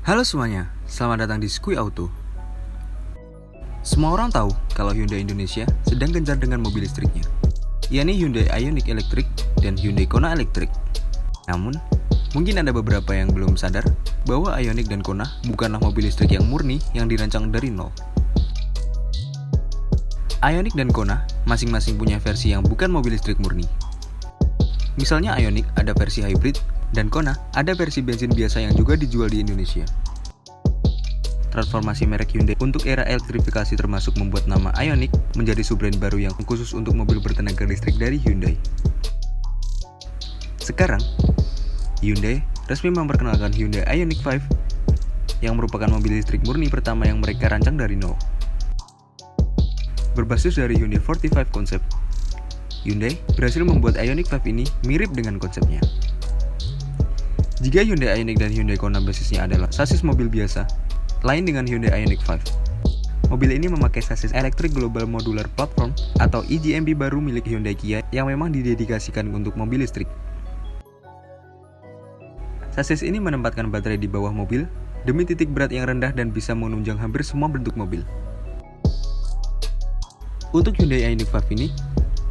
Halo semuanya, selamat datang di Skui Auto. Semua orang tahu kalau Hyundai Indonesia sedang gencar dengan mobil listriknya, yakni Hyundai Ioniq Electric dan Hyundai Kona Electric. Namun, mungkin ada beberapa yang belum sadar bahwa Ioniq dan Kona bukanlah mobil listrik yang murni yang dirancang dari nol. Ioniq dan Kona masing-masing punya versi yang bukan mobil listrik murni. Misalnya Ioniq ada versi hybrid, dan Kona ada versi bensin biasa yang juga dijual di Indonesia. Transformasi merek Hyundai untuk era elektrifikasi termasuk membuat nama Ioniq menjadi sub-brand baru yang khusus untuk mobil bertenaga listrik dari Hyundai. Sekarang, Hyundai resmi memperkenalkan Hyundai Ioniq 5 yang merupakan mobil listrik murni pertama yang mereka rancang dari nol. Berbasis dari Hyundai 45 konsep, Hyundai berhasil membuat Ioniq 5 ini mirip dengan konsepnya. Jika Hyundai Ioniq dan Hyundai Kona basisnya adalah sasis mobil biasa, lain dengan Hyundai Ioniq 5. Mobil ini memakai sasis Electric Global Modular Platform atau EGMP baru milik Hyundai Kia yang memang didedikasikan untuk mobil listrik. Sasis ini menempatkan baterai di bawah mobil demi titik berat yang rendah dan bisa menunjang hampir semua bentuk mobil. Untuk Hyundai Ioniq 5 ini,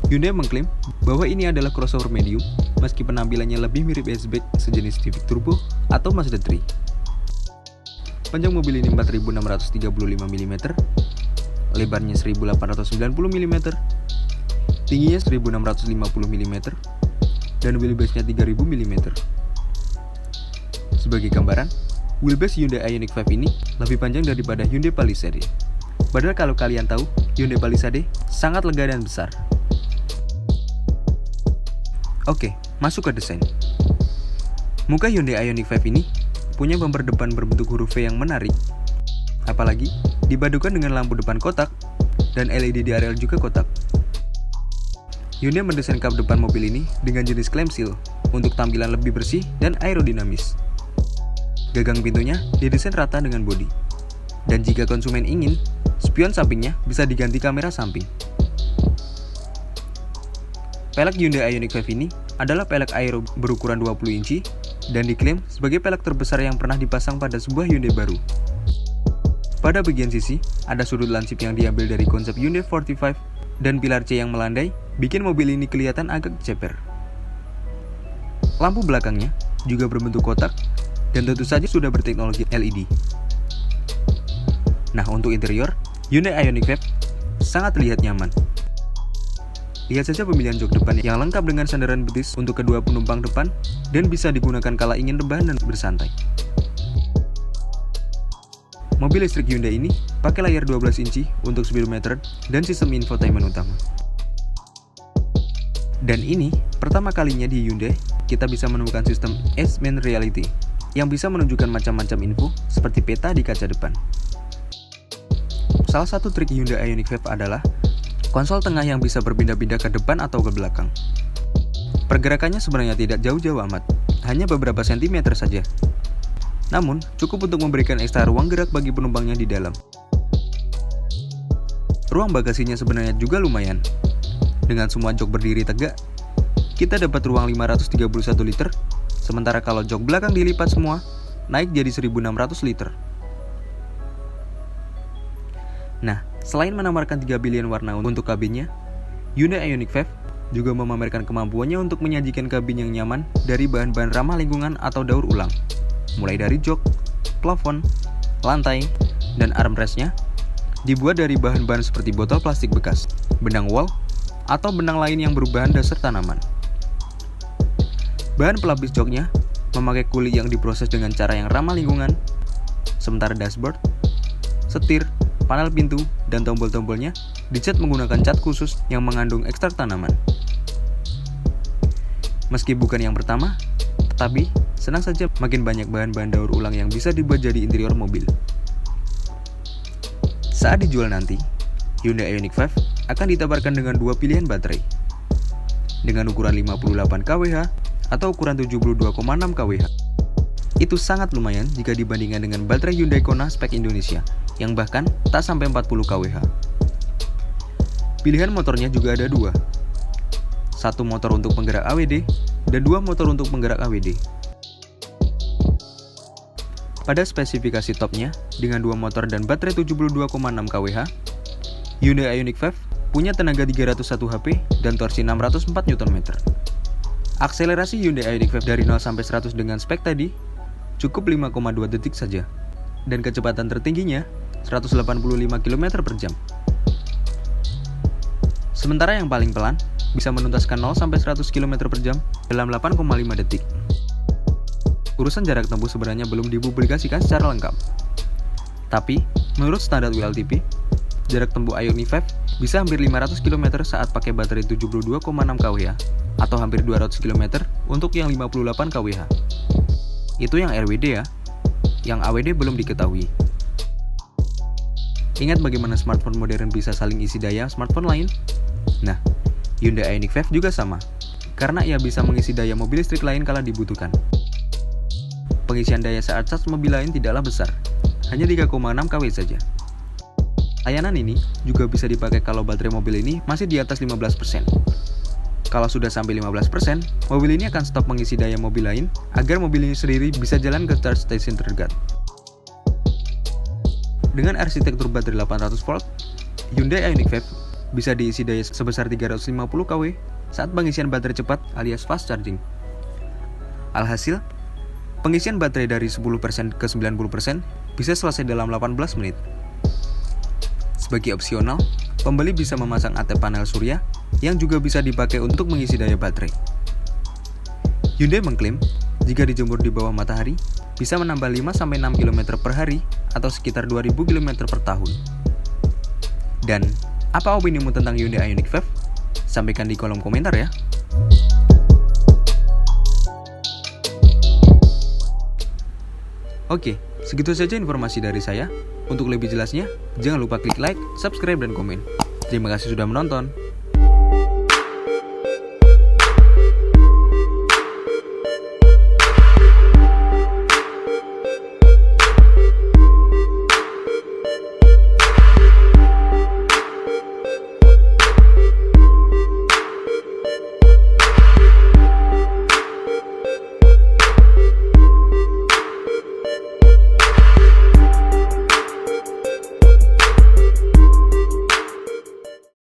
Hyundai mengklaim bahwa ini adalah crossover medium meski penampilannya lebih mirip hatchback sejenis Civic Turbo atau Mazda 3. Panjang mobil ini 4635 mm, lebarnya 1890 mm, tingginya 1650 mm, dan wheelbase-nya 3000 mm. Sebagai gambaran, wheelbase Hyundai Ioniq 5 ini lebih panjang daripada Hyundai Palisade. Padahal kalau kalian tahu, Hyundai Palisade sangat lega dan besar. Oke, masuk ke desain. Muka Hyundai Ioniq 5 ini punya bumper depan berbentuk huruf V yang menarik. Apalagi dipadukan dengan lampu depan kotak dan LED di areal juga kotak. Hyundai mendesain kap depan mobil ini dengan jenis clam seal untuk tampilan lebih bersih dan aerodinamis. Gagang pintunya didesain rata dengan bodi. Dan jika konsumen ingin, spion sampingnya bisa diganti kamera samping. Pelek Hyundai Ioniq 5 ini adalah pelek aero berukuran 20 inci dan diklaim sebagai pelek terbesar yang pernah dipasang pada sebuah Hyundai baru. Pada bagian sisi, ada sudut lansip yang diambil dari konsep Hyundai 45 dan pilar C yang melandai bikin mobil ini kelihatan agak ceper. Lampu belakangnya juga berbentuk kotak dan tentu saja sudah berteknologi LED. Nah, untuk interior, Hyundai Ioniq 5 sangat terlihat nyaman. Lihat saja pemilihan jok depan yang lengkap dengan sandaran betis untuk kedua penumpang depan dan bisa digunakan kala ingin rebahan dan bersantai. Mobil listrik Hyundai ini pakai layar 12 inci untuk speedometer dan sistem infotainment utama. Dan ini pertama kalinya di Hyundai kita bisa menemukan sistem Augmented Reality yang bisa menunjukkan macam-macam info seperti peta di kaca depan. Salah satu trik Hyundai Ioniq 5 adalah konsol tengah yang bisa berpindah-pindah ke depan atau ke belakang. Pergerakannya sebenarnya tidak jauh-jauh amat, hanya beberapa sentimeter saja. Namun, cukup untuk memberikan ekstra ruang gerak bagi penumpangnya di dalam. Ruang bagasinya sebenarnya juga lumayan. Dengan semua jok berdiri tegak, kita dapat ruang 531 liter, sementara kalau jok belakang dilipat semua, naik jadi 1600 liter. Nah, selain menawarkan 3 pilihan warna untuk kabinnya, Hyundai Ioniq 5 juga memamerkan kemampuannya untuk menyajikan kabin yang nyaman dari bahan-bahan ramah lingkungan atau daur ulang. Mulai dari jok, plafon, lantai, dan armrestnya dibuat dari bahan-bahan seperti botol plastik bekas, benang wol, atau benang lain yang berbahan dasar tanaman. Bahan pelapis joknya memakai kulit yang diproses dengan cara yang ramah lingkungan, sementara dashboard, setir, panel pintu, dan tombol-tombolnya dicat menggunakan cat khusus yang mengandung ekstrak tanaman. Meski bukan yang pertama, tetapi senang saja makin banyak bahan-bahan daur ulang yang bisa dibuat jadi interior mobil. Saat dijual nanti, Hyundai Ioniq 5 akan ditawarkan dengan dua pilihan baterai. Dengan ukuran 58 kWh atau ukuran 72,6 kWh. Itu sangat lumayan jika dibandingkan dengan baterai Hyundai Kona spek Indonesia, yang bahkan tak sampai 40 kWh. Pilihan motornya juga ada dua. Satu motor untuk penggerak AWD dan dua motor untuk penggerak AWD. Pada spesifikasi topnya, dengan 2 motor dan baterai 72,6 kWh, Hyundai Ioniq 5 punya tenaga 301 HP dan torsi 604 Nm. Akselerasi Hyundai Ioniq 5 dari 0 sampai 100 dengan spek tadi cukup 5,2 detik saja, dan kecepatan tertingginya 185 km per jam. Sementara yang paling pelan bisa menuntaskan 0 sampai 100 km per jam dalam 8,5 detik. Urusan jarak tempuh sebenarnya belum dipublikasikan secara lengkap. Tapi, menurut standar WLTP, jarak tempuh Ioniq 5 bisa hampir 500 km saat pakai baterai 72,6 kWh atau hampir 200 km untuk yang 58 kWh. Itu yang RWD ya, yang AWD belum diketahui. Ingat bagaimana smartphone modern bisa saling isi daya smartphone lain? Nah, Hyundai Ioniq 5 juga sama, karena ia bisa mengisi daya mobil listrik lain kala dibutuhkan. Pengisian daya saat charge mobil lain tidaklah besar, hanya 3,6 kW saja. Layanan ini juga bisa dipakai kalau baterai mobil ini masih di atas 15%. Kalau sudah sampai 15%, mobil ini akan stop mengisi daya mobil lain agar mobil ini sendiri bisa jalan ke charge station terdekat. Dengan arsitektur baterai 800 volt, Hyundai Ioniq 5 bisa diisi daya sebesar 350 kW saat pengisian baterai cepat alias fast charging. Alhasil, pengisian baterai dari 10% ke 90% bisa selesai dalam 18 menit. Sebagai opsional, pembeli bisa memasang atap panel surya yang juga bisa dipakai untuk mengisi daya baterai. Hyundai mengklaim, jika dijemur di bawah matahari, bisa menambah 5-6 km per hari atau sekitar 2000 km per tahun. Dan, apa opinimu tentang Hyundai Ioniq 5? Sampaikan di kolom komentar ya. Oke, segitu saja informasi dari saya. Untuk lebih jelasnya, jangan lupa klik like, subscribe, dan komen. Terima kasih sudah menonton.